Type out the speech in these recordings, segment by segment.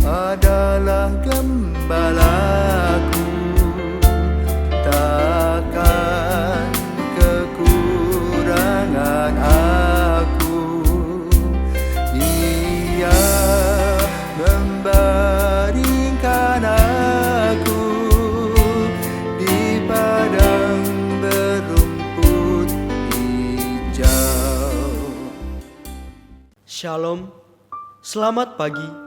adalah gembalaku, takkan kekurangan aku. Ia membaringkan aku di padang berumput hijau. Shalom, selamat pagi.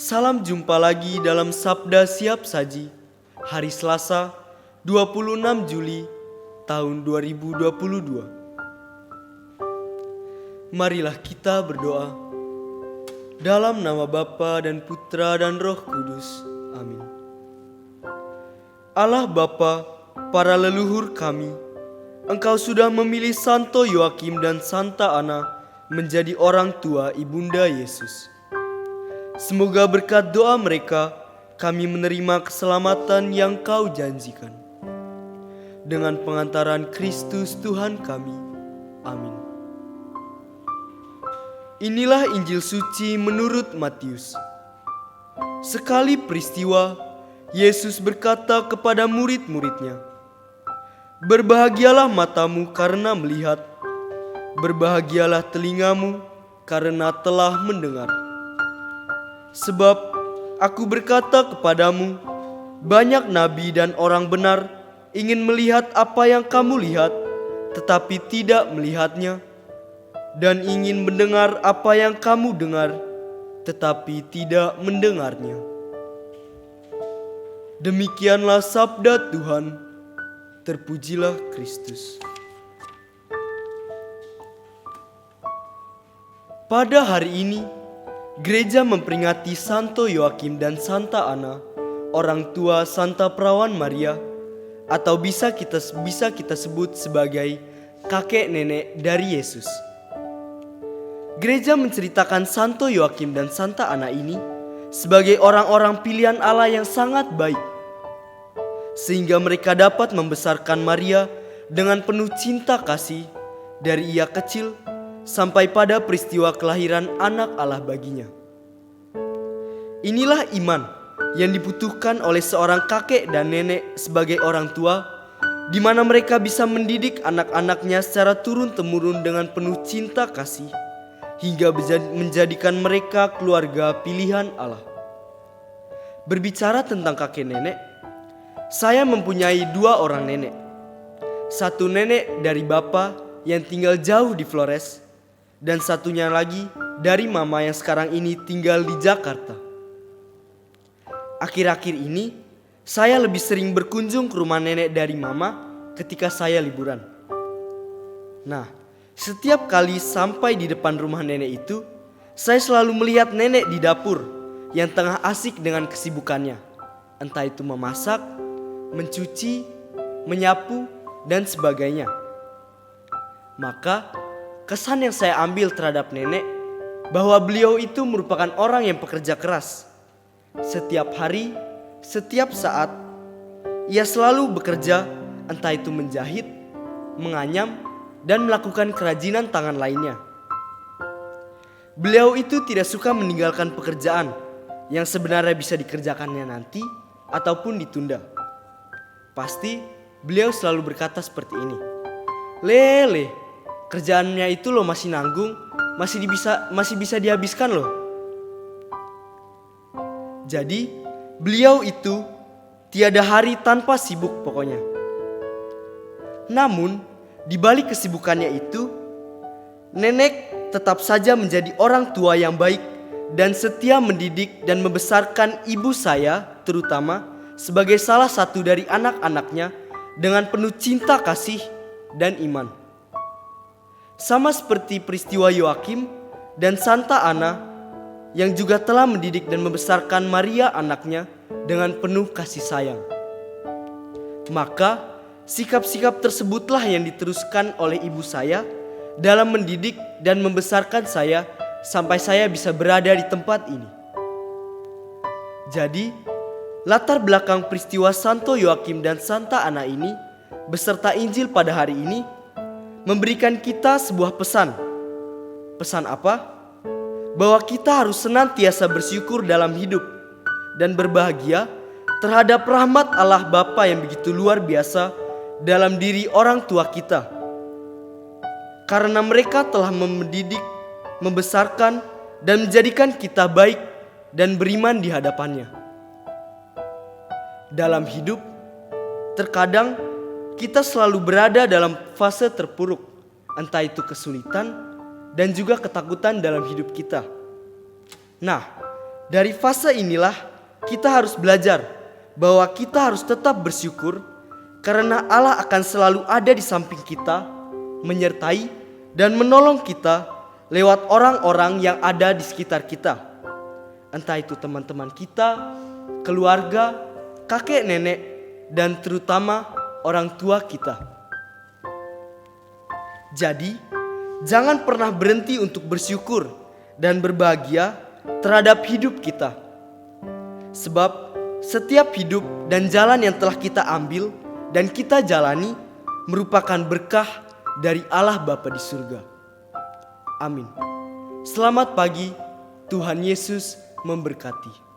Salam jumpa lagi dalam Sabda Siap Saji, hari Selasa 26 Juli tahun 2022. Marilah kita berdoa. Dalam nama Bapa dan Putra dan Roh Kudus. Amin. Allah Bapa, para leluhur kami, Engkau sudah memilih Santo Yoakim dan Santa Ana menjadi orang tua Ibunda Yesus. Semoga berkat doa mereka, kami menerima keselamatan yang Kau janjikan. Dengan pengantaran Kristus Tuhan kami. Amin. Inilah Injil suci menurut Matius. Sekali peristiwa, Yesus berkata kepada murid-muridnya, "Berbahagialah matamu karena melihat, berbahagialah telingamu karena telah mendengar. Sebab aku berkata kepadamu, banyak nabi dan orang benar ingin melihat apa yang kamu lihat, tetapi tidak melihatnya, dan ingin mendengar apa yang kamu dengar, tetapi tidak mendengarnya." Demikianlah sabda Tuhan. Terpujilah Kristus. Pada hari ini, gereja memperingati Santo Yoakim dan Santa Ana, orang tua Santa Perawan Maria, atau bisa kita sebut sebagai kakek nenek dari Yesus. Gereja menceritakan Santo Yoakim dan Santa Ana ini sebagai orang-orang pilihan Allah yang sangat baik, sehingga mereka dapat membesarkan Maria dengan penuh cinta kasih dari ia kecil sampai pada peristiwa kelahiran anak Allah baginya. Inilah iman yang dibutuhkan oleh seorang kakek dan nenek sebagai orang tua, di mana mereka bisa mendidik anak-anaknya secara turun-temurun dengan penuh cinta kasih, hingga menjadikan mereka keluarga pilihan Allah. Berbicara tentang kakek nenek, saya mempunyai dua orang nenek. Satu nenek dari bapa yang tinggal jauh di Flores, dan satunya lagi dari mama yang sekarang ini tinggal di Jakarta. Akhir-akhir ini, saya lebih sering berkunjung ke rumah nenek dari mama ketika saya liburan. Nah, setiap kali sampai di depan rumah nenek itu, saya selalu melihat nenek di dapur yang tengah asik dengan kesibukannya. Entah itu memasak, mencuci, menyapu, dan sebagainya. Maka, kesan yang saya ambil terhadap nenek, bahwa beliau itu merupakan orang yang pekerja keras. Setiap hari, setiap saat, ia selalu bekerja, entah itu menjahit, menganyam, dan melakukan kerajinan tangan lainnya. Beliau itu tidak suka meninggalkan pekerjaan yang sebenarnya bisa dikerjakannya nanti ataupun ditunda. Pasti beliau selalu berkata seperti ini, "Lele, kerjaannya itu lo masih nanggung, masih bisa dihabiskan loh." Jadi, beliau itu tiada hari tanpa sibuk pokoknya. Namun, di balik kesibukannya itu, nenek tetap saja menjadi orang tua yang baik dan setia mendidik dan membesarkan ibu saya, terutama sebagai salah satu dari anak-anaknya dengan penuh cinta kasih dan iman. Sama seperti peristiwa Yoakim dan Santa Ana yang juga telah mendidik dan membesarkan Maria anaknya dengan penuh kasih sayang. Maka sikap-sikap tersebutlah yang diteruskan oleh ibu saya dalam mendidik dan membesarkan saya sampai saya bisa berada di tempat ini. Jadi, latar belakang peristiwa Santo Yoakim dan Santa Ana ini beserta Injil pada hari ini memberikan kita sebuah pesan. Pesan apa? Bahwa kita harus senantiasa bersyukur dalam hidup, dan berbahagia terhadap rahmat Allah Bapa yang begitu luar biasa dalam diri orang tua kita. Karena mereka telah mendidik, membesarkan, dan menjadikan kita baik dan beriman di hadapannya. Dalam hidup, terkadang kita selalu berada dalam fase terpuruk, entah itu kesulitan dan juga ketakutan dalam hidup kita. Nah, dari fase inilah kita harus belajar bahwa kita harus tetap bersyukur karena Allah akan selalu ada di samping kita, menyertai dan menolong kita lewat orang-orang yang ada di sekitar kita. Entah itu teman-teman kita, keluarga, kakek nenek, dan terutama orang tua kita. Jadi, jangan pernah berhenti untuk bersyukur dan berbahagia terhadap hidup kita. Sebab setiap hidup dan jalan yang telah kita ambil dan kita jalani merupakan berkah dari Allah Bapa di surga. Amin. Selamat pagi, Tuhan Yesus memberkati.